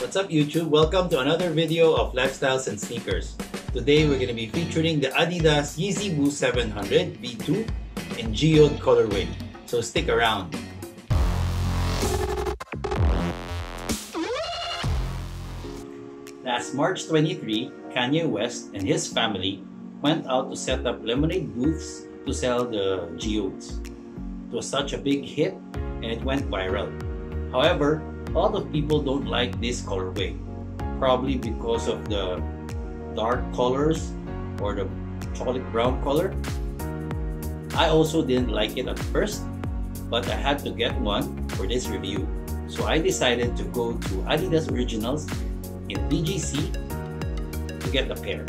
What's up YouTube? Welcome to another video of Lifestyles and Sneakers. Today we're going to be featuring the Adidas Yeezy Boost 700 V2 in Geode colorway. So stick around. Last March 23, Kanye West and his family went out to set up lemonade booths to sell the Geodes. It was such a big hit and it went viral. However, a lot of people don't like this colorway, probably because of the dark colors or the chocolate brown color. I also didn't like it at first, but I had to get one for this review. So I decided to go to Adidas Originals in BGC to get a pair.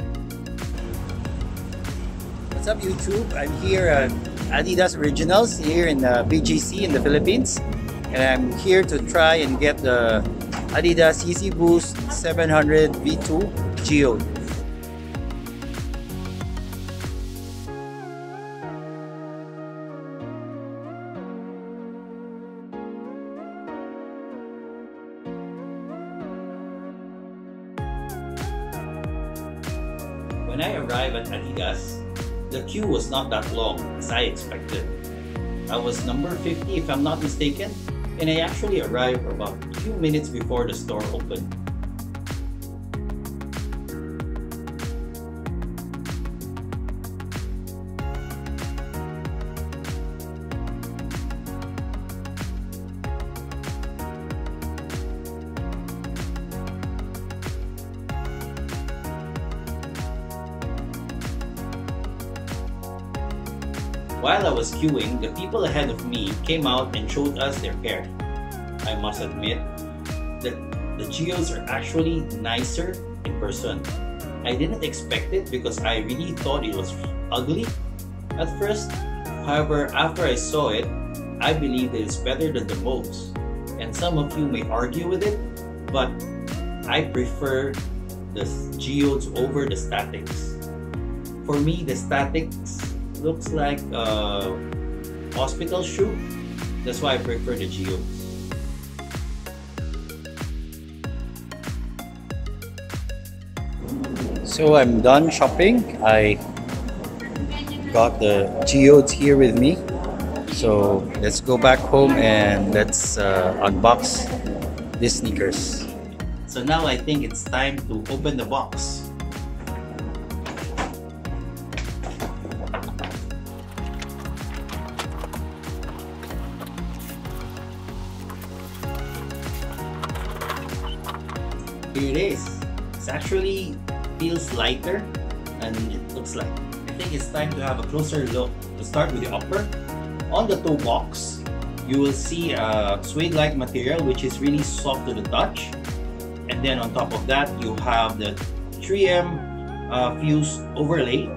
What's up YouTube? I'm here at Adidas Originals here in BGC in the Philippines. And I'm here to try and get the Adidas Yeezy Boost 700 V2 Geode. When I arrived at Adidas, the queue was not that long as I expected. I was number 50 if I'm not mistaken, and I actually arrived about a few minutes before the store opened. While I was queuing, the people ahead of me came out and showed us their pair. I must admit that the Geodes are actually nicer in person. I didn't expect it because I really thought it was ugly at first. However, after I saw it, I believe that it's better than the most. And some of you may argue with it, but I prefer the Geodes over the statics. For me, the statics looks like a hospital shoe. That's why I prefer the Geodes. So I'm done shopping. I got the Geodes here with me. So let's go back home and let's unbox these sneakers. So now I think it's time to open the box. Here it is. It actually feels lighter and it looks like. I think it's time to have a closer look. To start with the upper. On the toe box, you will see a suede-like material which is really soft to the touch. And then on top of that, you have the 3M fuse overlay.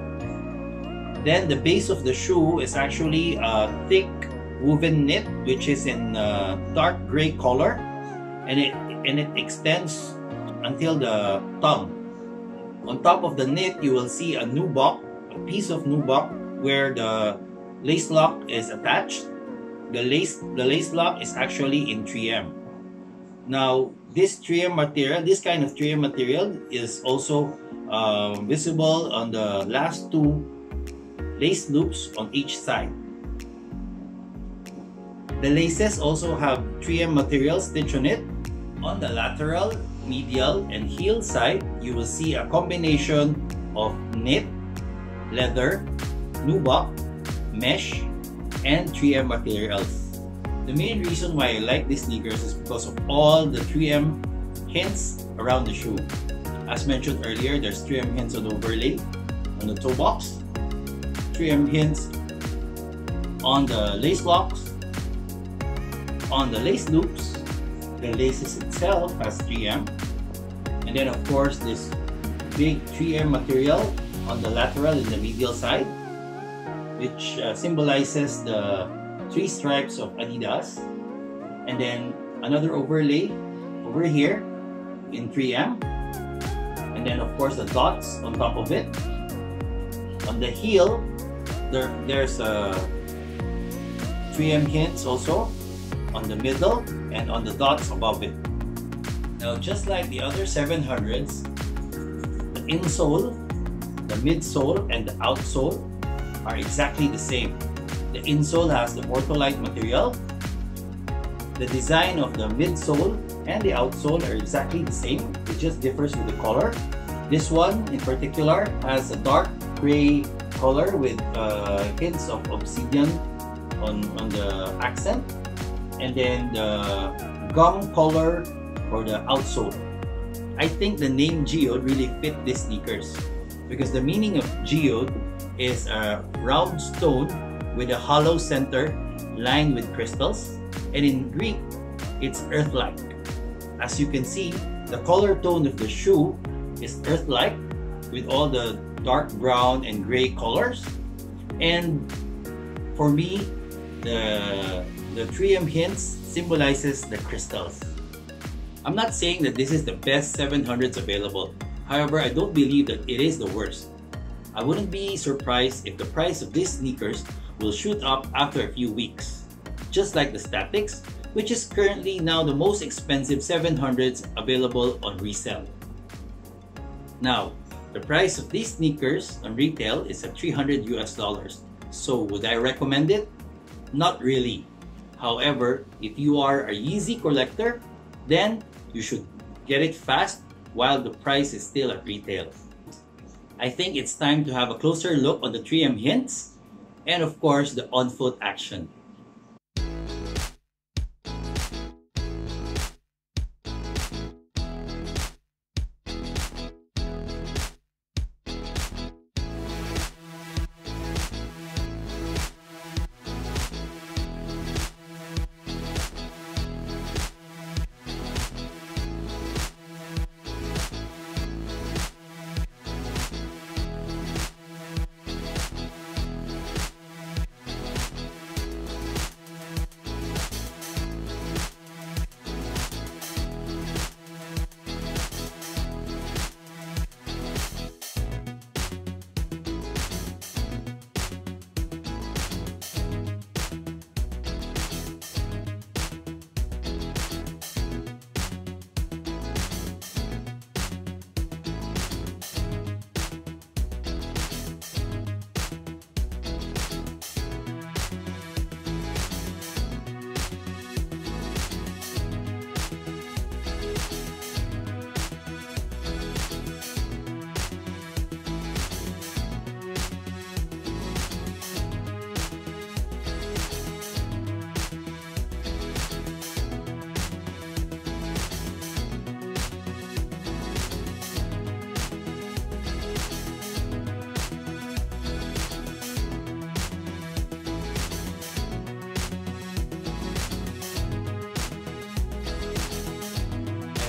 Then the base of the shoe is actually a thick woven knit which is in dark gray color, and it extends until the thumb. On top of the knit, you will see a nubuck, a piece of nubuck where the lace lock is attached. The lace lock is actually in 3M. Now, this 3M material, this kind of 3M material is also visible on the last two lace loops on each side. The laces also have 3M material stitched on it. On the lateral, medial, and heel side, you will see a combination of knit, leather, nubuck, mesh, and 3M materials. The main reason why I like these sneakers is because of all the 3M hints around the shoe. As mentioned earlier, there's 3M hints on the overlay, on the toe box, 3M hints on the lace locks, on the lace loops. The laces itself has 3M, and then of course this big 3M material on the lateral and the medial side, which symbolizes the three stripes of Adidas, and then another overlay over here in 3M, and then of course the dots on top of it. On the heel, there's a 3M hints also on the middle and on the dots above it. Now, just like the other 700s, the insole, the midsole, and the outsole are exactly the same. The insole has the ortholite material. The design of the midsole and the outsole are exactly the same. It just differs with the color. This one in particular has a dark gray color with hints of obsidian on the accent, and then the gum color for the outsole. I think the name Geode really fit these sneakers because the meaning of Geode is a round stone with a hollow center lined with crystals, and in Greek it's earth-like. As you can see, the color tone of the shoe is earth-like with all the dark brown and gray colors, and for me the 3M hints symbolizes the crystals. I'm not saying that this is the best 700s available. However, I don't believe that it is the worst. I wouldn't be surprised if the price of these sneakers will shoot up after a few weeks. Just like the Statics, which is currently now the most expensive 700s available on resale. Now, the price of these sneakers on retail is at $300 US. So would I recommend it? Not really. However, if you are a Yeezy collector, then you should get it fast while the price is still at retail. I think it's time to have a closer look on the 3M hints and of course the on-foot action.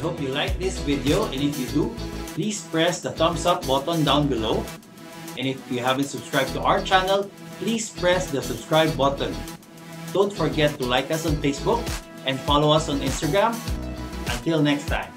I hope you like this video, and if you do, please press the thumbs up button down below. And if you haven't subscribed to our channel, please press the subscribe button. Don't forget to like us on Facebook and follow us on Instagram. Until next time.